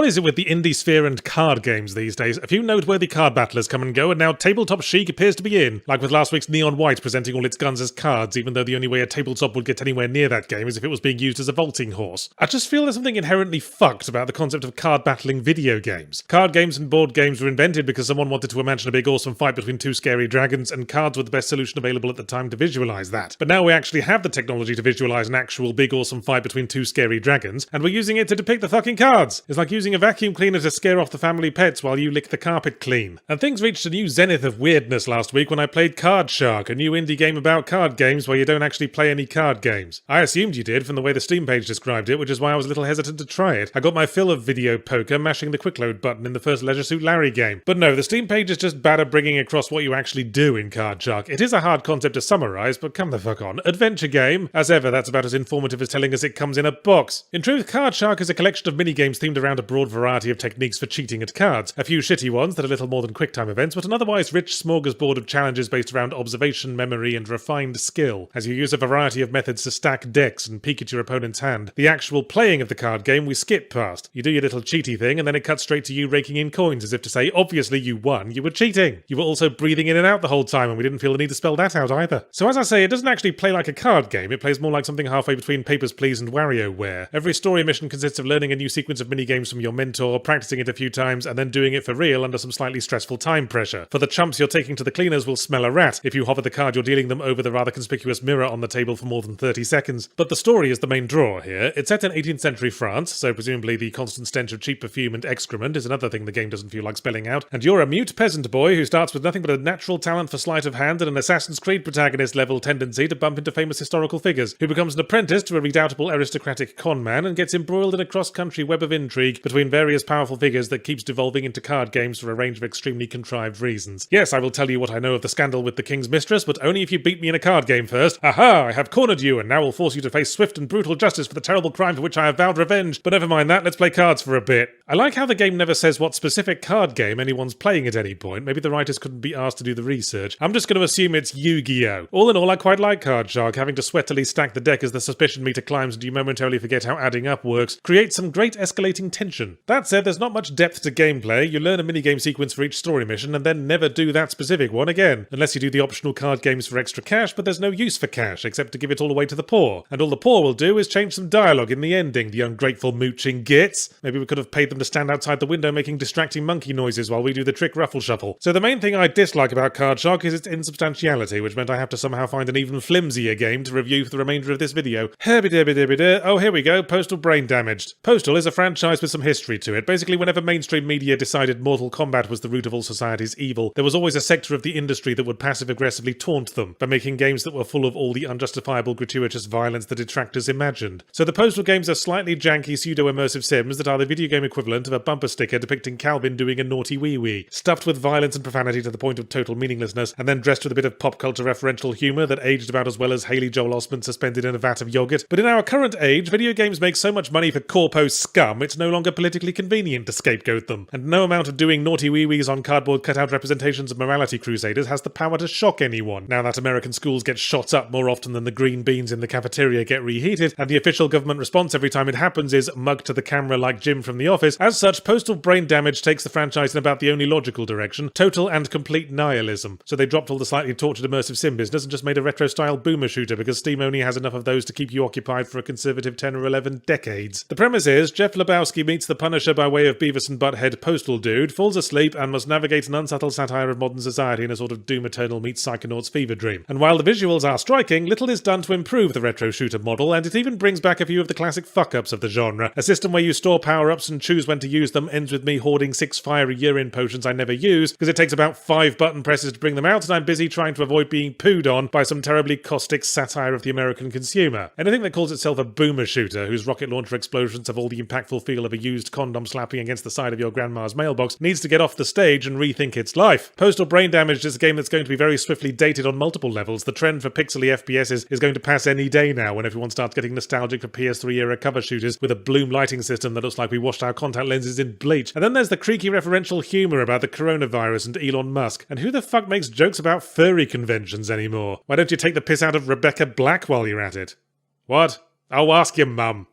What is it with the indie sphere and card games these days? A few noteworthy card battlers come and go, and now tabletop chic appears to be in. Like with last week's Neon White presenting all its guns as cards, even though the only way a tabletop would get anywhere near that game is if it was being used as a vaulting horse. I just feel there's something inherently fucked about the concept of card battling video games. Card games and board games were invented because someone wanted to imagine a big awesome fight between two scary dragons, and cards were the best solution available at the time to visualize that. But now we actually have the technology to visualize an actual big awesome fight between two scary dragons, and we're using it to depict the fucking cards. It's like using a vacuum cleaner to scare off the family pets while you lick the carpet clean. And things reached a new zenith of weirdness last week when I played Card Shark, a new indie game about card games where you don't actually play any card games. I assumed you did from the way the Steam page described it, which is why I was a little hesitant to try it. I got my fill of video poker mashing the quick load button in the first Leisure Suit Larry game. But no, the Steam page is just bad at bringing across what you actually do in Card Shark. It is a hard concept to summarize, but come the fuck on. Adventure game? As ever, that's about as informative as telling us it comes in a box. In truth, Card Shark is a collection of minigames themed around a broad variety of techniques for cheating at cards. A few shitty ones that are little more than quick-time events, but an otherwise rich smorgasbord of challenges based around observation, memory, and refined skill, as you use a variety of methods to stack decks and peek at your opponent's hand. The actual playing of the card game we skip past. You do your little cheaty thing, and then it cuts straight to you raking in coins as if to say, obviously you won, you were cheating. You were also breathing in and out the whole time, and we didn't feel the need to spell that out either. So as I say, it doesn't actually play like a card game, it plays more like something halfway between Papers, Please and WarioWare. Every story mission consists of learning a new sequence of minigames from your mentor, practicing it a few times, and then doing it for real under some slightly stressful time pressure. For the chumps you're taking to the cleaners will smell a rat if you hover the card you're dealing them over the rather conspicuous mirror on the table for more than 30 seconds. But the story is the main draw here. It's set in 18th century France, so presumably the constant stench of cheap perfume and excrement is another thing the game doesn't feel like spelling out, and you're a mute peasant boy who starts with nothing but a natural talent for sleight of hand and an Assassin's Creed protagonist level tendency to bump into famous historical figures, who becomes an apprentice to a redoubtable aristocratic con man and gets embroiled in a cross-country web of intrigue between various powerful figures that keeps devolving into card games for a range of extremely contrived reasons. Yes, I will tell you what I know of the scandal with the King's Mistress, but only if you beat me in a card game first. Aha! I have cornered you, and now will force you to face swift and brutal justice for the terrible crime for which I have vowed revenge. But never mind that, let's play cards for a bit. I like how the game never says what specific card game anyone's playing at any point. Maybe the writers couldn't be asked to do the research. I'm just going to assume it's Yu-Gi-Oh! All in all, I quite like Card Shark. Having to sweatily stack the deck as the suspicion meter climbs and you momentarily forget how adding up works creates some great escalating tension. That said, there's not much depth to gameplay. You learn a minigame sequence for each story mission and then never do that specific one again, unless you do the optional card games for extra cash, but there's no use for cash except to give it all away to the poor. And all the poor will do is change some dialogue in the ending, the ungrateful mooching gits. Maybe we could have paid them to stand outside the window making distracting monkey noises while we do the trick ruffle shuffle. So the main thing I dislike about Card Shark is its insubstantiality, which meant I have to somehow find an even flimsier game to review for the remainder of this video. Oh, here we go, Postal Brain Damaged. Postal is a franchise with some history to it. Basically, whenever mainstream media decided Mortal Kombat was the root of all society's evil, there was always a sector of the industry that would passive-aggressively taunt them by making games that were full of all the unjustifiable gratuitous violence the detractors imagined. So the Postal games are slightly janky pseudo-immersive sims that are the video game equivalent of a bumper sticker depicting Calvin doing a naughty wee-wee, stuffed with violence and profanity to the point of total meaninglessness, and then dressed with a bit of pop culture referential humour that aged about as well as Haley Joel Osment suspended in a vat of yogurt. But in our current age, video games make so much money for corpo scum, it's no longer politically convenient to scapegoat them. And no amount of doing naughty wee-wees on cardboard cutout representations of morality crusaders has the power to shock anyone, now that American schools get shot up more often than the green beans in the cafeteria get reheated, and the official government response every time it happens is mug to the camera like Jim from The Office. As such, Postal Brain Damage takes the franchise in about the only logical direction, total and complete nihilism. So they dropped all the slightly tortured immersive sim business and just made a retro-style boomer shooter because Steam only has enough of those to keep you occupied for a conservative 10 or 11 decades. The premise is, Jeff Lebowski meets the Punisher by way of Beavis and Butthead Postal Dude, falls asleep and must navigate an unsubtle satire of modern society in a sort of Doom Eternal meets Psychonauts fever dream. And while the visuals are striking, little is done to improve the retro shooter model, and it even brings back a few of the classic fuck-ups of the genre. A system where you store power-ups and choose when to use them ends with me hoarding 6 fiery urine potions I never use, because it takes about 5 button presses to bring them out, and I'm busy trying to avoid being pooed on by some terribly caustic satire of the American consumer. Anything that calls itself a boomer shooter, whose rocket launcher explosions have all the impactful feel of a used condom slapping against the side of your grandma's mailbox, needs to get off the stage and rethink its life. Postal Brain Damaged is a game that's going to be very swiftly dated on multiple levels. The trend for pixely FPSs is going to pass any day now when everyone starts getting nostalgic for PS3 era cover shooters with a bloom lighting system that looks like we washed our contact lenses in bleach. And then there's the creaky referential humour about the coronavirus and Elon Musk. And who the fuck makes jokes about furry conventions anymore? Why don't you take the piss out of Rebecca Black while you're at it? What? I'll ask your mum.